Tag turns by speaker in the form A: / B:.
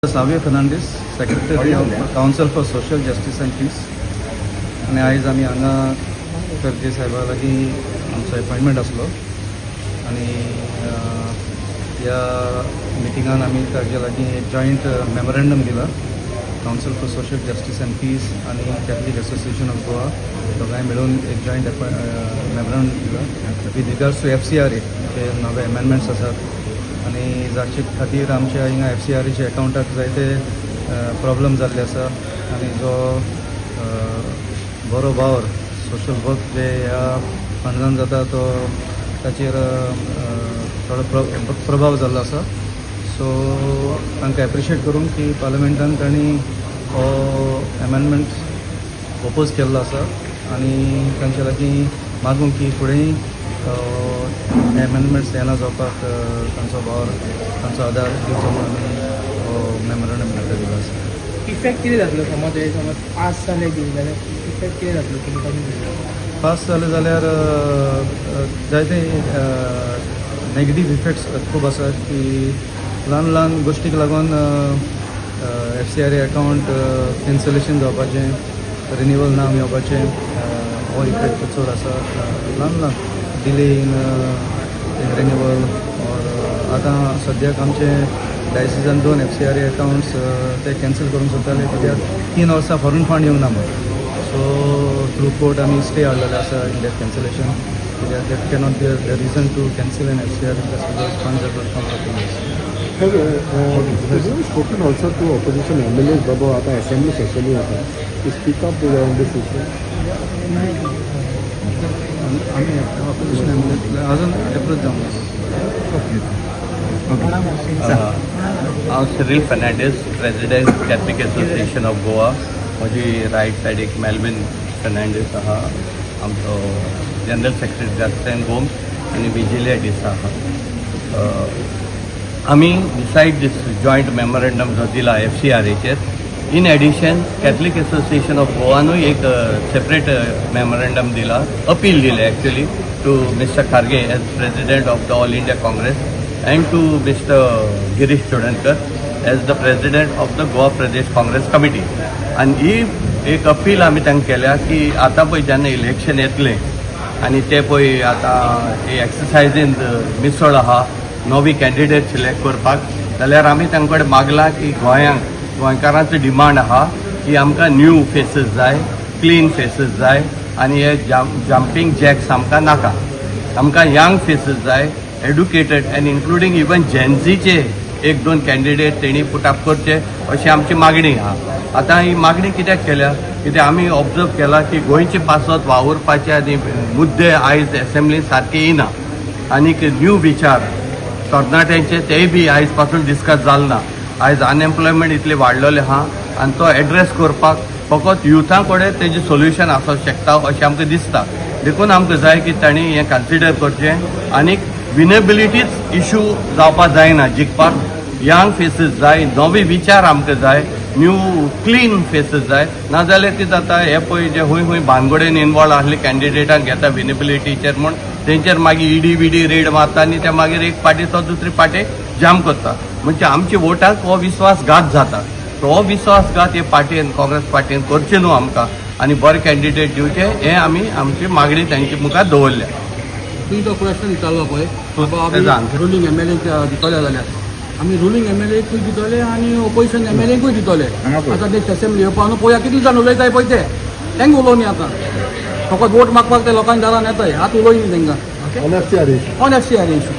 A: Savio Fernandez, Secretary of Council for Social Justice and Peace. आणि आयज आमी हांगा खर्गे साहेबा लागीं आमचो अपॉयंटमेंट आसलो आनी ह्या मिटिंगान आमी ताजे लागीं एक जॉयंट मेमोरेंडम दिला council for social justice and peace आणि कॅथलिक असोसिएशन ऑफ गोवा दोगांय मेळून एक जॉयंट मेमोरेंडम दिला विथ रिगार्ड्स टू FCRA जे नवे अमेंडमेंट्स आसात आणि जाचे खातीर आमच्या हिंगा FCRAच्या अकाउंटाक जायते प्रॉब्लम जाल्ले आसा आनी जो बरो वावर सोशल वर्क जे ह्या फंडान जाता तो ताचेर थोडो प्रभाव जाल्लो आसा सो तांकां एप्रिशिएट करून की पार्लमेंटान तांणी हो अमेंडमेंट ओपोज केल्लो आसा आनी तांचे लागीं मागूं की फुडेंय अमेंडमेंट्स येना जावपाक तांचो वावर तांचो आदार दिवचो म्हणून आमी हो मेमोरेंडम दिलो आसा.
B: इफेक्ट कितें जातलो समज पास जाले जाल्यार इफेक्ट कितें जातलो तुमकां
A: पास जाले जाल्यार जायते नेगेटीव इफेक्ट्स खूब आसात की ल्हान ल्हान गोश्टीक लागून FCRA अकाउंट कॅन्सलेशन जावपाचें रिन्यूवल ना मेळपाचें हो इफेक्ट चड आसा ल्हान ल्हान डिले इन रिन्यूवल और आतां सद्याक आमचे डायसिसान 2 FCRA अकाउंट्स ते कॅन्सल करून सोदताले कित्याक 3 वर्सां फॉरेन फंड येवंक ना म्हणून सो थ्रू कोर्ट आमी स्टे हाडलेले आसा इन दॅट कॅन्सलेशन कित्याक that cannot be the reason to cancel an FCRA because funds are not comfortable.
C: Has spoken also to opposition MLAs बाबा आता assembly session होता to speak up on this issue.
A: आम्ही opposition अजून approach जाऊन
D: हांव Cyril Fernandes president Catholic association of Goa म्हजी right सायडीक Melvin Fernandes आहा आमचो जनरल सेक्रेटरी जास्टेन गोम्स आनी विजिलिया डिसा आहा. आमी डिसायड दीस जॉयंट मेमोरेंडम जो दिला FCRAचेर in addition Catholic association of गोवानूय एक सेपरेट मेमोरेंडम दिला अपील दिले actually to Mister Kharge as president of the all India Congress and to Mr. Girish Chodankar as the president of the Goa Pradesh Congress Committee. And ही एक appeal आमी तांकां केल्या की आतां पळय जेन्ना इलेक्शन येतलें आनी ते पळय आतां एक्सरसायजीन मिसळ आहा नवी कॅन्डिडेट सिलेक्ट करपाक जाल्यार आमी तांचे कडेन मागलां की गोंयकारांचो डिमांड आहा की आमकां न्यू फेसीस जाय क्लीन फेसीस जाय आनी हे जम्पिंग जॅक्स आमकां नाका आमकां यंग फेसीस जाय एड्युकेटेड एंड इन्क्लुडींग इवन जेन्झीचे 1-2 कॅन्डिडेट तेणी पुटअप करचे अशी आमची मागणी आहा. आतां ही मागणी कित्याक केल्या कित्याक आमी ऑब्जर्व केला की गोंयचे पासत वावुरपाचे आनी मुद्दे आयज एसेंब्लीन सारके येना आनीक न्यू विचार तरणाट्यांचे तेय बी आयज पासून डिस्कस जाल ना. आयज अनएम्प्लॉयमेंट इतले वाडलेले आहा आनी तो एड्रेस करपाक फकत युथा कडेन तेजें सोल्युशन आसूंक शकता अशें आमकां दिसता. देखून आमकां जाय की तांणी हें कन्सिडर करचें आनीक विनेबिलिटीच इश्यू जावपाक जायना जिखपाक यंग फेसीस जाय नवे विचार आमकां जाय न्यू क्लीन फेसीस जाय नाजाल्यार कितें जाता हे पळय जे हूंय भानगडेन इनवॉल्व आसले कॅन्डिडेटांक घेता विनेबिलिटीचेर म्हूण तेंचेर मागीर ईडी रेड मारता आनी ते मागीर एक पाटी तो दुसरी पाटी जाम करता म्हणजे आमच्या वोटाक हो विस्वासघात जाता. हो विस्वासघात हे पार्टीन काँग्रेस पार्टीन करचे न्हू आमकां आनी बरे कॅन्डिडेट दिवचे हे आमी आमची मागणी तांचे मुखार दवरल्या.
B: तुमी तो क्वेश्चन विचारलो पळय रुलींग MLA दितले जाल्यार आमी रुलींग MLAकूय दितले आनी ओपोजिशन MLAकूय दितले. आतां ते असेंब्ली येवपाक पळोवया कितले जाण उलयताय पळय ते तेंक उलोवनी आतां फकत वोट मागपाक ते लोकांच्या दारान येताय आतां उलोवनी तेंकां
C: On FCRA issue.
B: On FCRA issue